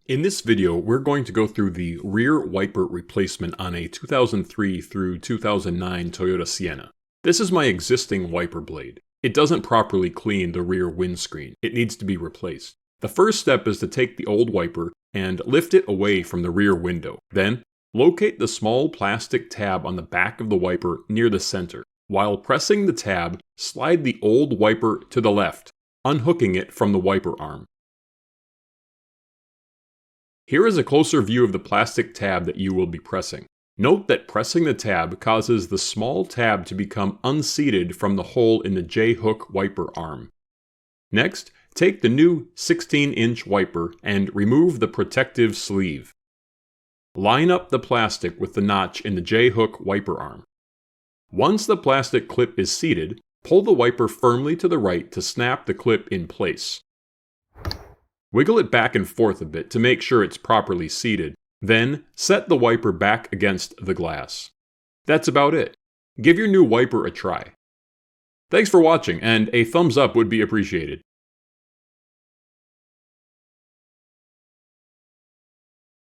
In this video, we're going to go through the rear wiper replacement on a 2003 through 2009 Toyota Sienna. This is my existing wiper blade. It doesn't properly clean the rear windscreen. It needs to be replaced. The first step is to take the old wiper and lift it away from the rear window. Then, locate the small plastic tab on the back of the wiper near the center. While pressing the tab, slide the old wiper to the left, unhooking it from the wiper arm. Here is a closer view of the plastic tab that you will be pressing. Note that pressing the tab causes the small tab to become unseated from the hole in the J-hook wiper arm. Next, take the new 16-inch wiper and remove the protective sleeve. Line up the plastic with the notch in the J-hook wiper arm. Once the plastic clip is seated, pull the wiper firmly to the right to snap the clip in place. Wiggle it back and forth a bit to make sure it's properly seated. Then, set the wiper back against the glass. That's about it. Give your new wiper a try. Thanks for watching, and a thumbs up would be appreciated.